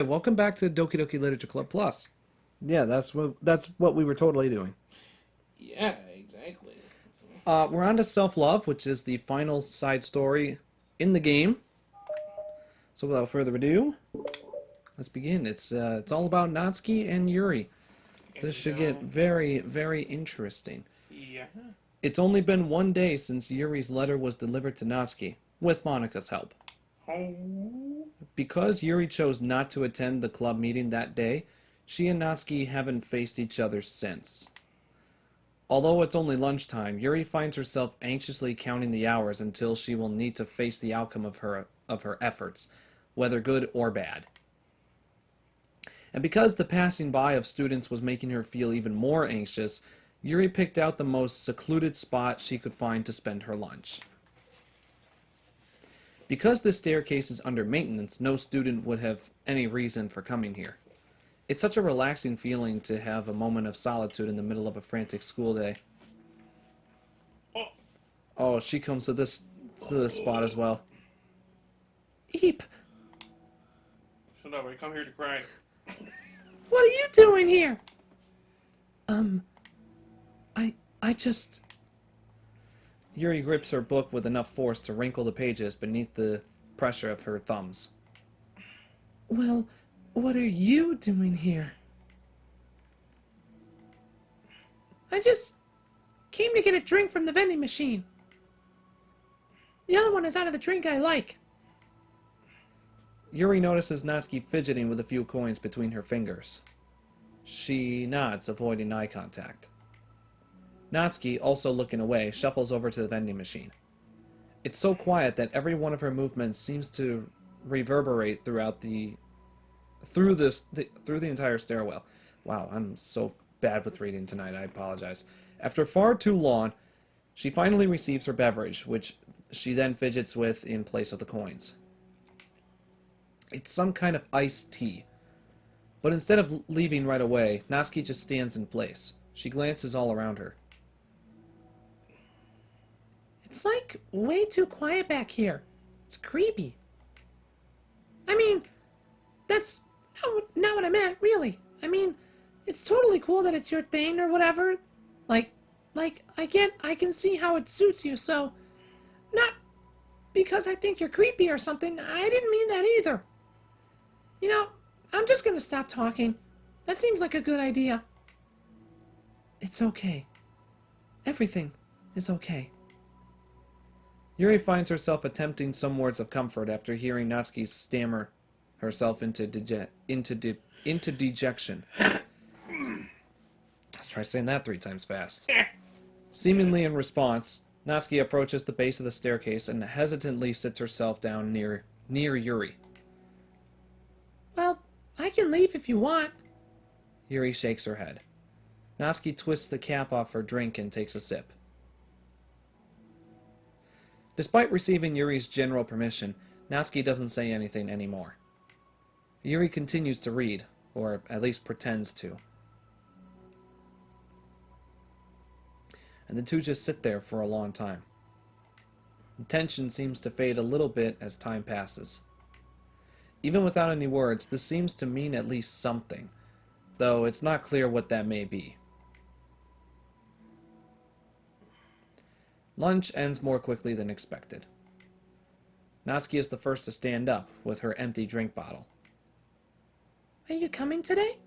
Welcome back to Doki Doki Literature Club Plus. Yeah, that's what we were totally doing. Yeah, exactly. We're on to Self Love, which is the final side story in the game. So without further ado, let's begin. It's all about Natsuki and Yuri. This should get very very interesting. Yeah. It's only been one day since Yuri's letter was delivered to Natsuki, with Monika's help. Oh. Because Yuri chose not to attend the club meeting that day, she and Natsuki haven't faced each other since. Although it's only lunchtime, Yuri finds herself anxiously counting the hours until she will need to face the outcome of her efforts, whether good or bad. And because the passing by of students was making her feel even more anxious, Yuri picked out the most secluded spot she could find to spend her lunch. Because this staircase is under maintenance, no student would have any reason for coming here. It's such a relaxing feeling to have a moment of solitude in the middle of a frantic school day. Oh, she comes to this spot as well. Eep! Shut up, I come here to cry. What are you doing here? Um, I just... Yuri grips her book with enough force to wrinkle the pages beneath the pressure of her thumbs. Well, what are you doing here? I just came to get a drink from the vending machine. The other one is out of the drink I like. Yuri notices Natsuki fidgeting with a few coins between her fingers. She nods, avoiding eye contact. Natsuki, also looking away, shuffles over to the vending machine. It's so quiet that every one of her movements seems to reverberate through the entire stairwell. Wow, I'm so bad with reading tonight, I apologize. After far too long, she finally receives her beverage, which she then fidgets with in place of the coins. It's some kind of iced tea. But instead of leaving right away, Natsuki just stands in place. She glances all around her. It's like way too quiet back here. It's creepy. I mean, that's not what I meant, really. I mean, it's totally cool that it's your thing or whatever. Like, I can see how it suits you, so... Not because I think you're creepy or something. I didn't mean that either. You know, I'm just gonna stop talking. That seems like a good idea. It's okay. Everything is okay. Yuri finds herself attempting some words of comfort after hearing Natsuki stammer herself into dejection. Let's try saying that 3 times fast. Seemingly in response, Natsuki approaches the base of the staircase and hesitantly sits herself down near Yuri. Well, I can leave if you want. Yuri shakes her head. Natsuki twists the cap off her drink and takes a sip. Despite receiving Yuri's general permission, Natsuki doesn't say anything anymore. Yuri continues to read, or at least pretends to. And the two just sit there for a long time. The tension seems to fade a little bit as time passes. Even without any words, this seems to mean at least something, though it's not clear what that may be. Lunch ends more quickly than expected. Natsuki is the first to stand up with her empty drink bottle. Are you coming today?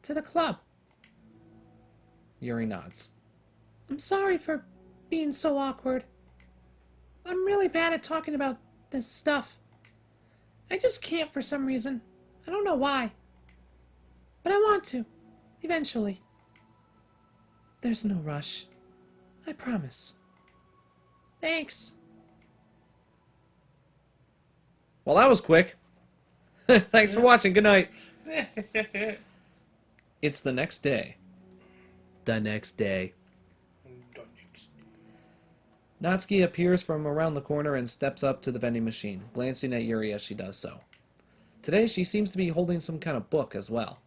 To the club. Yuri nods. I'm sorry for being so awkward. I'm really bad at talking about this stuff. I just can't for some reason. I don't know why. But I want to. Eventually. There's no rush. I promise. Thanks. Well, that was quick. Thanks for watching. Good night. It's the next day. The next day. Natsuki appears from around the corner and steps up to the vending machine, glancing at Yuri as she does so. Today she seems to be holding some kind of book as well.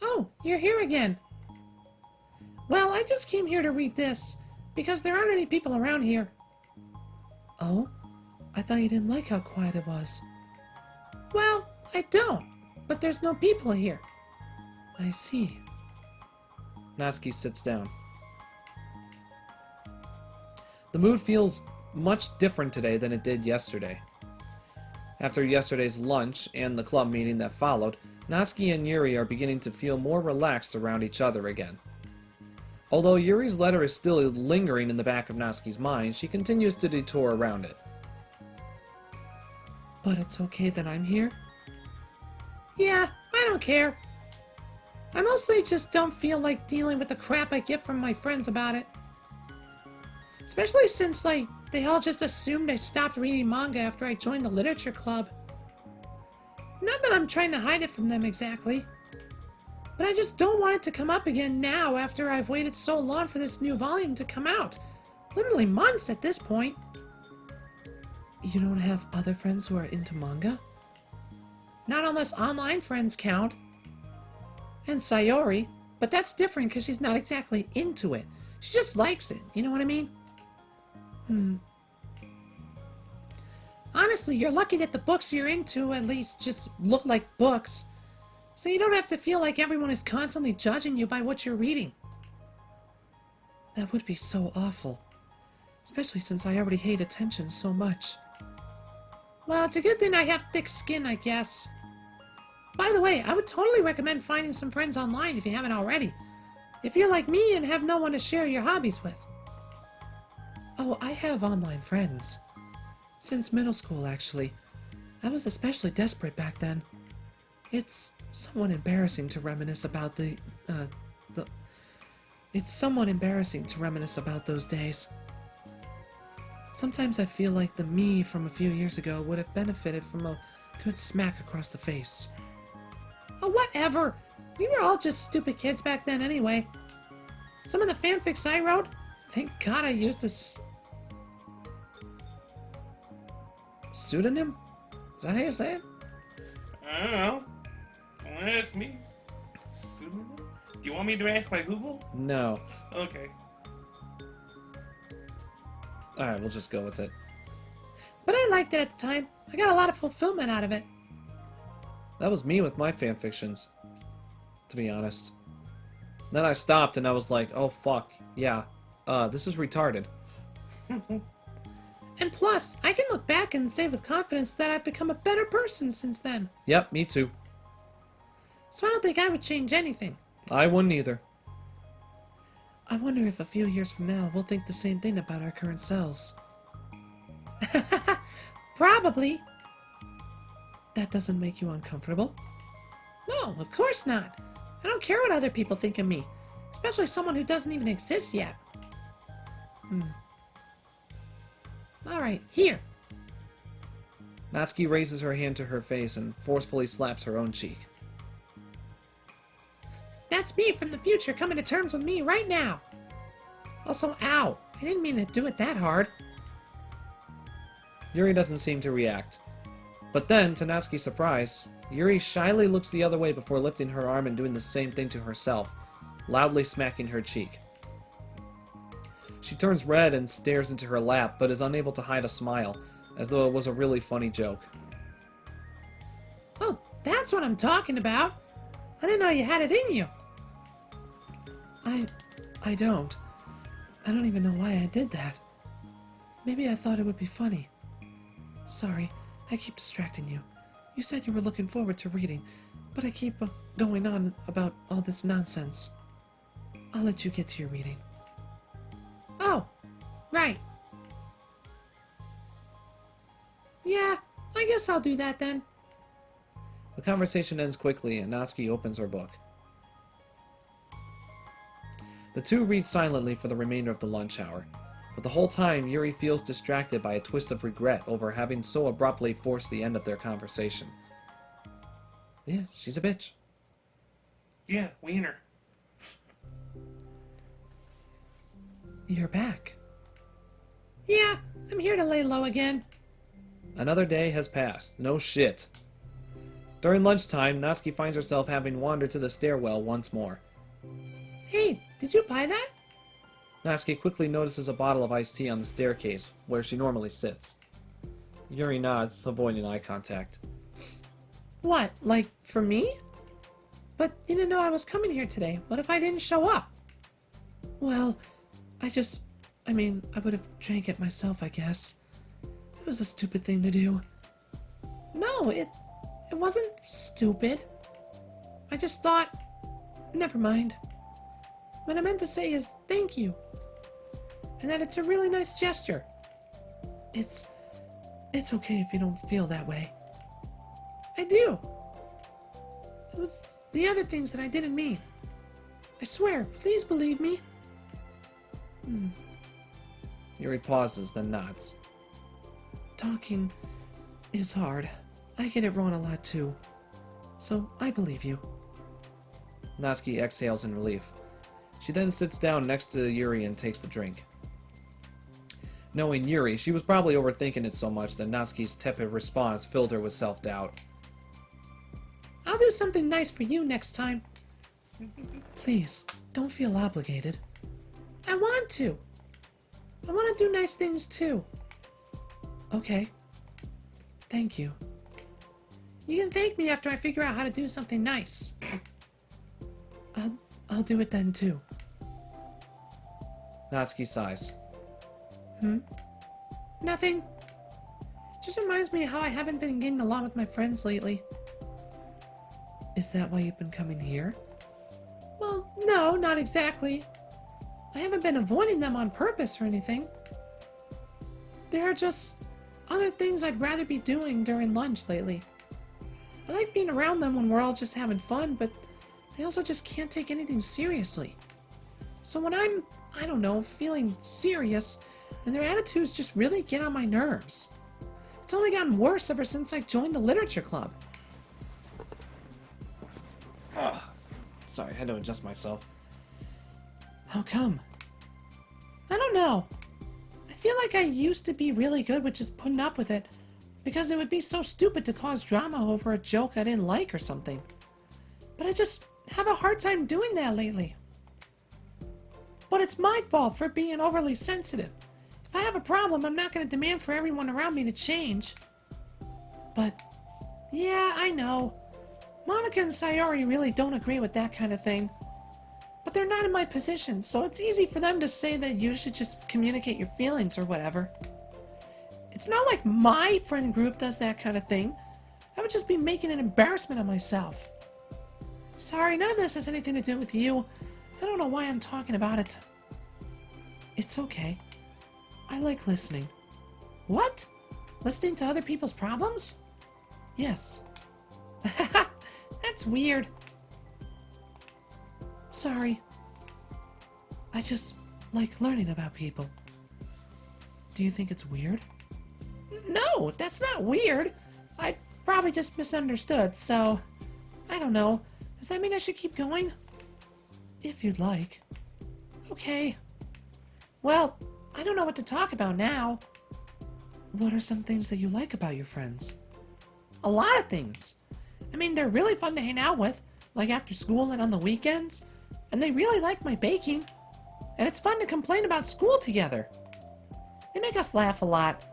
Oh, you're here again. Well, I just came here to read this, because there aren't any people around here. Oh? I thought you didn't like how quiet it was. Well, I don't, but there's no people here. I see. Natsuki sits down. The mood feels much different today than it did yesterday. After yesterday's lunch and the club meeting that followed, Natsuki and Yuri are beginning to feel more relaxed around each other again. Although Yuri's letter is still lingering in the back of Natsuki's mind, she continues to detour around it. But it's okay that I'm here? Yeah, I don't care. I mostly just don't feel like dealing with the crap I get from my friends about it. Especially since, like, they all just assumed I stopped reading manga after I joined the literature club. Not that I'm trying to hide it from them exactly. But I just don't want it to come up again now after I've waited so long for this new volume to come out. Literally months at this point. You don't have other friends who are into manga? Not unless online friends count. And Sayori. But that's different because she's not exactly into it. She just likes it, you know what I mean? Honestly, you're lucky that the books you're into at least just look like books. So you don't have to feel like everyone is constantly judging you by what you're reading. That would be so awful. Especially since I already hate attention so much. Well, it's a good thing I have thick skin, I guess. By the way, I would totally recommend finding some friends online if you haven't already. If you're like me and have no one to share your hobbies with. Oh, I have online friends. Since middle school, actually. I was especially desperate back then. It's somewhat embarrassing to reminisce about It's somewhat embarrassing to reminisce about those days. Sometimes I feel like the me from a few years ago would have benefited from a good smack across the face. Oh, whatever. We were all just stupid kids back then anyway. Some of the fanfics I wrote, thank God I used this pseudonym? Is that how you say it? I don't know. Don't ask me. Pseudonym? Do you want me to ask my Google? No. Okay. Alright, we'll just go with it. But I liked it at the time. I got a lot of fulfillment out of it. That was me with my fanfictions, to be honest. Then I stopped and I was like, oh fuck, yeah, this is retarded. And plus, I can look back and say with confidence that I've become a better person since then. Yep, me too. So I don't think I would change anything. I wouldn't either. I wonder if a few years from now we'll think the same thing about our current selves. Probably. That doesn't make you uncomfortable? No, of course not. I don't care what other people think of me. Especially someone who doesn't even exist yet. Alright, here. Natsuki raises her hand to her face and forcefully slaps her own cheek. That's me from the future coming to terms with me right now. Also, ow. I didn't mean to do it that hard. Yuri doesn't seem to react. But then, to Natsuki's surprise, Yuri shyly looks the other way before lifting her arm and doing the same thing to herself, loudly smacking her cheek. She turns red and stares into her lap, but is unable to hide a smile, as though it was a really funny joke. Oh, that's what I'm talking about. I didn't know you had it in you. I don't. I don't even know why I did that. Maybe I thought it would be funny. Sorry, I keep distracting you. You said you were looking forward to reading, but I keep going on about all this nonsense. I'll let you get to your reading. Oh, right. Yeah, I guess I'll do that then. The conversation ends quickly and Natsuki opens her book. The two read silently for the remainder of the lunch hour, but the whole time Yuri feels distracted by a twist of regret over having so abruptly forced the end of their conversation. Yeah, she's a bitch. Yeah, wiener. You're back. Yeah, I'm here to lay low again. Another day has passed. No shit. During lunchtime, Natsuki finds herself having wandered to the stairwell once more. Hey, did you buy that? Natsuki quickly notices a bottle of iced tea on the staircase, where she normally sits. Yuri nods, avoiding eye contact. What, like, for me? But you didn't know I was coming here today. What if I didn't show up? Well, I would have drank it myself, I guess. It was a stupid thing to do. No, it wasn't stupid. I just thought, never mind. What I meant to say is thank you. And that it's a really nice gesture. It's okay if you don't feel that way. I do. It was the other things that I didn't mean. I swear, please believe me. Yuri pauses, then nods. Talking is hard. I get it wrong a lot too. So I believe you. Natsuki exhales in relief. She then sits down next to Yuri and takes the drink. Knowing Yuri, she was probably overthinking it so much that Natsuki's tepid response filled her with self-doubt. I'll do something nice for you next time. Please, don't feel obligated. I want to. I want to do nice things too. Okay. Thank you. You can thank me after I figure out how to do something nice. I'll do it then too. Natsuki sighs. Nothing. Just reminds me how I haven't been getting along with my friends lately. Is that why you've been coming here? Well, no, not exactly. I haven't been avoiding them on purpose or anything. There are just other things I'd rather be doing during lunch lately. I like being around them when we're all just having fun, but I also just can't take anything seriously. So when I'm, I don't know, feeling serious, then their attitudes just really get on my nerves. It's only gotten worse ever since I joined the literature club. Sorry, I had to adjust myself. How come? I don't know. I feel like I used to be really good with just putting up with it, because it would be so stupid to cause drama over a joke I didn't like or something. But I just have a hard time doing that lately. But it's my fault for being overly sensitive. If I have a problem, I'm not going to demand for everyone around me to change. But, yeah, I know. Monica and Sayori really don't agree with that kind of thing. But they're not in my position, so it's easy for them to say that you should just communicate your feelings or whatever. It's not like my friend group does that kind of thing. I would just be making an embarrassment of myself. Sorry, none of this has anything to do with you. I don't know why I'm talking about it. It's okay. I like listening. What? Listening to other people's problems? Yes. That's weird. Sorry. I just like learning about people. Do you think it's weird? No, that's not weird. I probably just misunderstood, so... I don't know. Does that mean I should keep going? If you'd like. Okay. Well, I don't know what to talk about now. What are some things that you like about your friends? A lot of things. I mean, they're really fun to hang out with, like after school and on the weekends. And they really like my baking. And it's fun to complain about school together. They make us laugh a lot.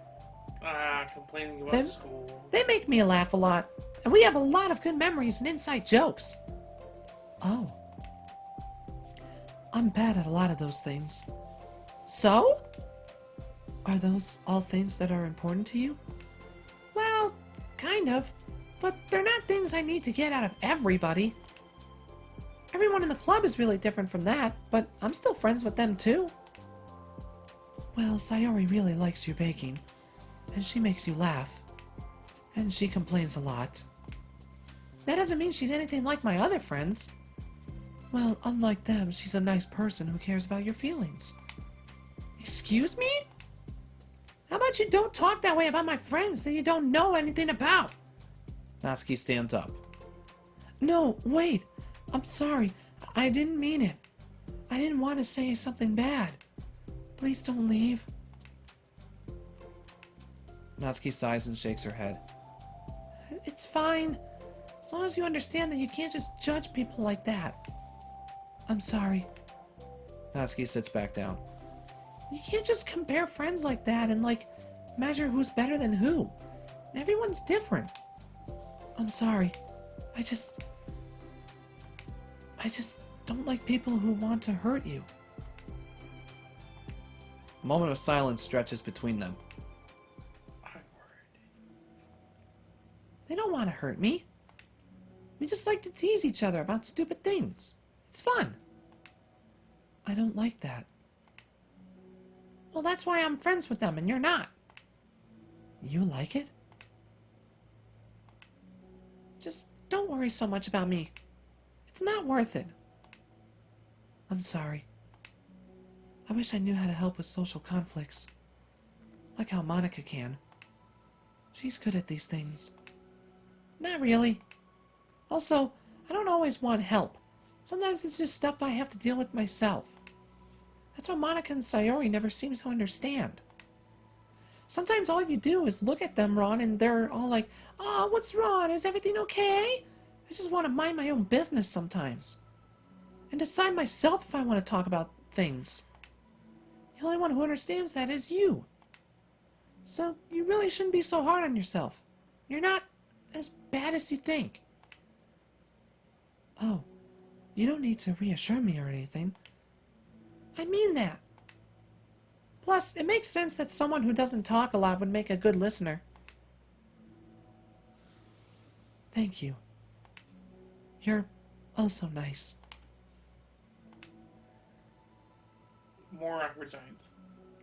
Complaining about school. They make me laugh a lot. And we have a lot of good memories and inside jokes. Oh. I'm bad at a lot of those things. So? Are those all things that are important to you? Well, kind of. But they're not things I need to get out of everybody. Everyone in the club is really different from that, but I'm still friends with them too. Well, Sayori really likes your baking, and she makes you laugh. And she complains a lot. That doesn't mean she's anything like my other friends. Well, unlike them, she's a nice person who cares about your feelings. Excuse me? How about you don't talk that way about my friends that you don't know anything about? Natsuki stands up. No, wait. I'm sorry. I didn't mean it. I didn't want to say something bad. Please don't leave. Natsuki sighs and shakes her head. It's fine. As long as you understand that you can't just judge people like that. I'm sorry. Natsuki sits back down. You can't just compare friends like that and, measure who's better than who. Everyone's different. I'm sorry. I just don't like people who want to hurt you. A moment of silence stretches between them. I'm worried. They don't want to hurt me. We just like to tease each other about stupid things. It's fun. I don't like that. Well, that's why I'm friends with them and you're not. You like it? Just don't worry so much about me. It's not worth it. I'm sorry. I wish I knew how to help with social conflicts. Like how Monica can. She's good at these things. Not really. Also, I don't always want help. Sometimes it's just stuff I have to deal with myself. That's what Monica and Sayori never seem to understand. Sometimes all you do is look at them, Ron, and they're all like, "Oh, what's wrong? Is everything okay?" I just want to mind my own business sometimes. And decide myself if I want to talk about things. The only one who understands that is you. So you really shouldn't be so hard on yourself. You're not as bad as you think. Oh, you don't need to reassure me or anything. I mean that. Plus, it makes sense that someone who doesn't talk a lot would make a good listener. Thank you. You're also nice. More awkward signs.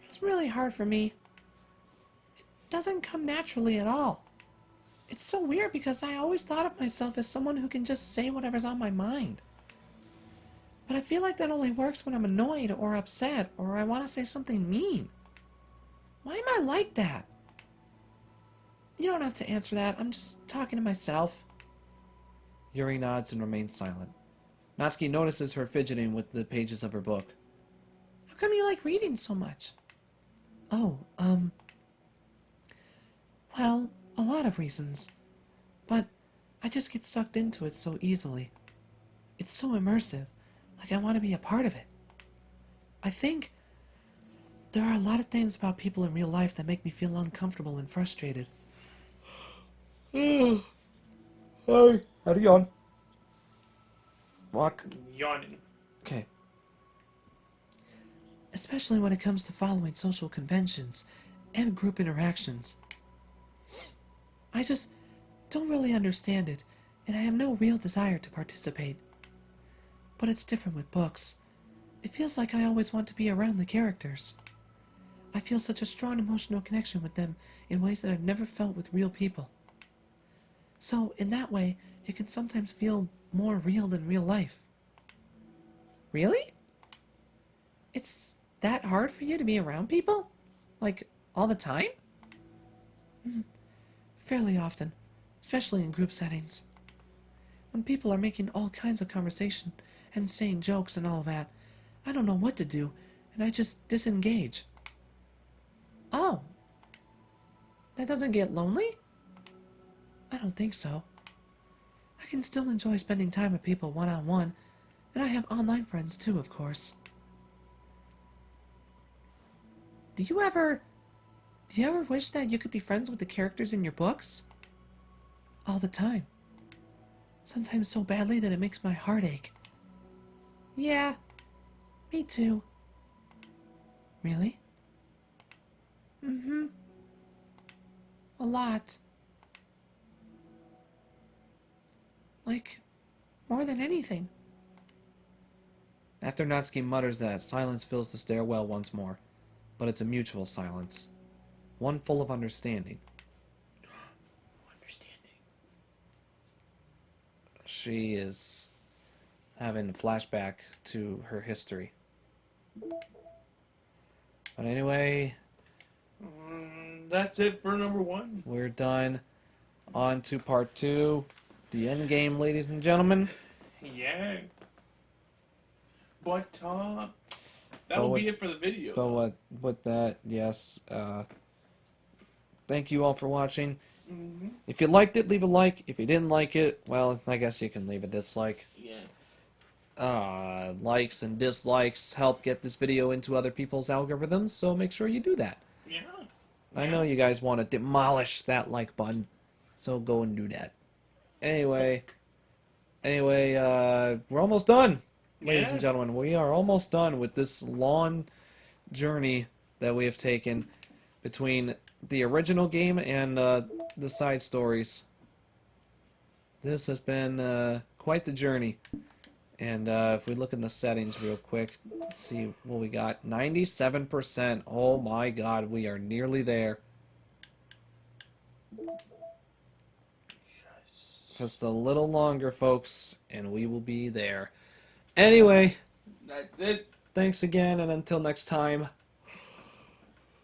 It's really hard for me. It doesn't come naturally at all. It's so weird because I always thought of myself as someone who can just say whatever's on my mind. But I feel like that only works when I'm annoyed or upset or I want to say something mean. Why am I like that? You don't have to answer that. I'm just talking to myself. Yuri nods and remains silent. Natsuki notices her fidgeting with the pages of her book. How come you like reading so much? Oh, well, a lot of reasons. But I just get sucked into it so easily. It's so immersive. Like I want to be a part of it. I think there are a lot of things about people in real life that make me feel uncomfortable and frustrated. Hi. How do you yawn? Walk. Yawning. Okay. Especially when it comes to following social conventions and group interactions. I just don't really understand it, and I have no real desire to participate. But it's different with books. It feels like I always want to be around the characters. I feel such a strong emotional connection with them in ways that I've never felt with real people. So, in that way, it can sometimes feel more real than real life. Really? It's that hard for you to be around people? Like, all the time? Fairly often, especially in group settings. When people are making all kinds of conversation and saying jokes and all that, I don't know what to do, and I just disengage. Oh. That doesn't get lonely? I don't think so. I can still enjoy spending time with people one-on-one, and I have online friends too, of course. Do you ever wish that you could be friends with the characters in your books? All the time. Sometimes so badly that it makes my heart ache. Yeah, me too. Really? Mm-hmm. A lot. Like, more than anything. After Natsuki mutters that, silence fills the stairwell once more. But it's a mutual silence. One full of understanding. Understanding. She is having a flashback to her history. But anyway, That's it for number 1. we're done. On to part 2. The end game, ladies and gentlemen. Yeah. But, that will be it for the video. But with that, yes. Thank you all for watching. Mm-hmm. If you liked it, leave a like. If you didn't like it, well, I guess you can leave a dislike. Yeah. Likes and dislikes help get this video into other people's algorithms, so make sure you do that. Yeah. I know you guys want to demolish that like button, so go and do that. Anyway, we're almost done, ladies Yeah. and gentlemen. We are almost done with this long journey that we have taken between the original game and the side stories. This has been quite the journey. And if we look in the settings real quick, let's see what we got. 97%. Oh my god, we are nearly there. Just a little longer, folks, and we will be there. Anyway, That's it. thanks again, and until next time.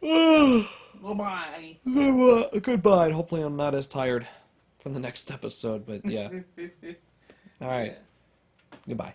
Bye-bye. Goodbye. And hopefully I'm not as tired from the next episode, but yeah. Alright. Goodbye.